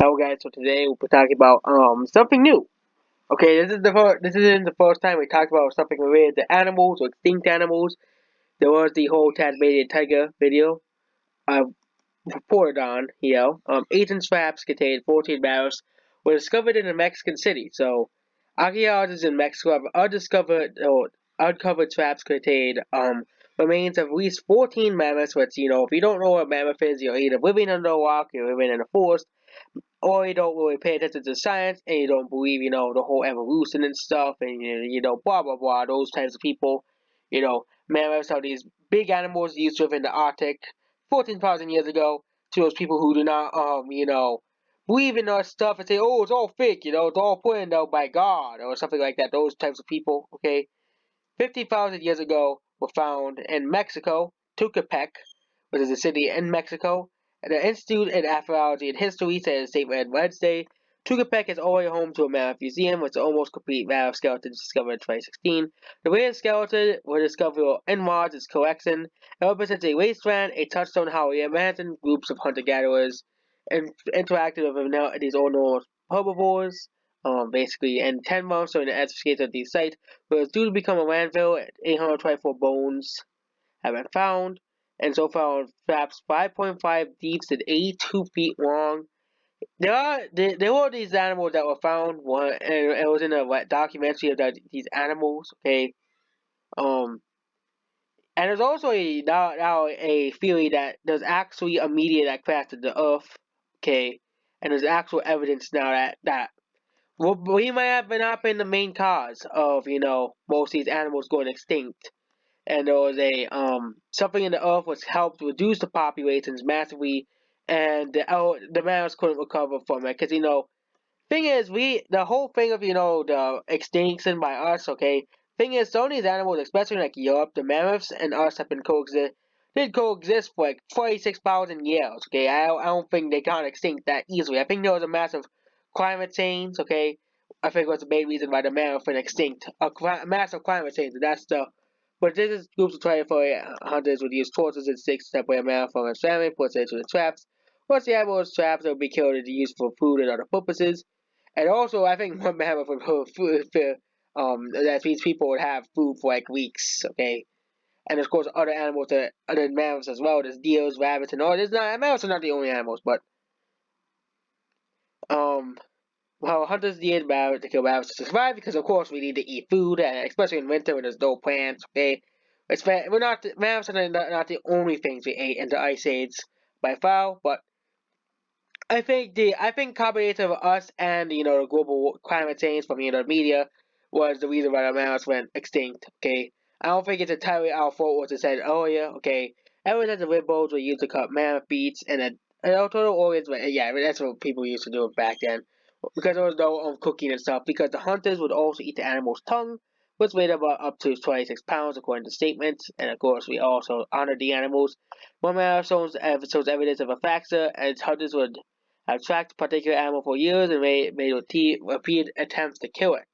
Hello guys, so today we'll be talking about something new. Okay, this isn't the first time we talked about something related to animals or extinct animals. There was the whole Tasmanian tiger video I reported on here. 18 straps containing 14 barrels were discovered in a Mexican city. So archaeologists in Mexico have uncovered traps containing remains of at least 14 mammoths, which if you don't know what a mammoth is, you're either living under a rock, you're living in a forest, or you don't really pay attention to science and you don't believe, the whole evolution and stuff and blah blah blah, those types of people. Mammoths are these big animals used to live in the Arctic 14,000 years ago. To those people who do not believe in our stuff and say, oh, it's all fake, it's all put in there by God or something like that. Those types of people, okay? 50,000 years ago were found in Mexico, Tucapec, which is a city in Mexico. The Institute in Archaeology and History said in a statement Wednesday, Tucapec is already home to a mammoth museum with an almost complete mammoth skeleton discovered in 2016. The rare skeleton was discovered in its collection. It represents a wasteland, a touchstone how we imagine groups of hunter-gatherers interacted with these old herbivores. Basically, in 10 months during the excavation of these sites, where it's due to become a landfill. 824 bones have been found, and so far traps 5.5 deep and 82 feet long. There were these animals that were found. And it was in a documentary of these animals. Okay, and there's also now a theory that there's actually a meteor that crashed into the Earth. Okay, and there's actual evidence now that well, we might have not been the main cause of most of these animals going extinct, and there was a something in the earth which helped reduce the populations massively, and the mammoths couldn't recover from it because thing is the whole thing of the extinction by us. Okay, thing is some of these animals, especially like Europe, the mammoths and us have been coexist for like 46,000 years. Okay, I don't think they got extinct that easily. I think there was a massive climate change. Okay, I think it was the main reason why the mammoth went extinct. Massive climate change. And that's the but this is groups of 24 hunters would use torches and sticks to separate a mammoth from its family, put it into the traps. Once the animal is trapped, it will be killed and used for food and other purposes. And also, I think one mammoth would put food for that means people would have food for like weeks. Okay, and of course other animals, other mammoths as well. There's deers, rabbits, and all. There's not mammoths are not the only animals, but um, well, hunters need mammoths to kill mammoths to survive because of course we need to eat food, and especially in winter when there's no plants. Okay, we're not mammoths are not the only things we ate in the ice age by far, but I think combination of us and the global climate change from the media was the reason why the mammoths went extinct. Okay, I don't think it's entirely our fault. What they said, oh yeah, okay, ever since the rib bones were used to cut mammoth beats and total organs, but yeah, that's what people used to do back then because there was no cooking and stuff. Because the hunters would also eat the animal's tongue, which weighed about up to 26 pounds according to statements. And of course, we also honored the animals. One mammoth shows evidence of a fracture, and hunters would have tracked a particular animal for years and made repeated attempts to kill it.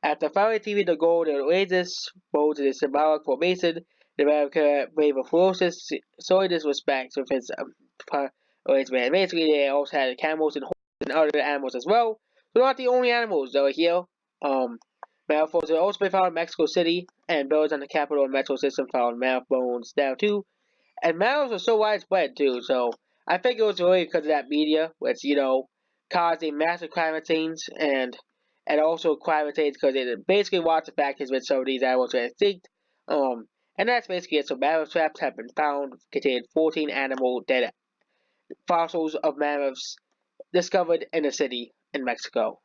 After finally achieving the goal, the outrageous bold and symbolic formation, the American brave and ferocious showing disrespect with his arrangement. Basically, they also had camels and horses and other animals as well. So not the only animals that were here. Um, Mammoth bones have also been found in Mexico City, and birds on the capital and metro system found mammoth bones there too. And mammoths are so widespread too, so I think it was really because of that media, which caused a massive climate change, and also climate change because it basically watched the fact is with some of these animals were extinct. Um, and that's basically it. So mammoth traps have been found containing 14 animal dead fossils of mammoths discovered in a city in Mexico.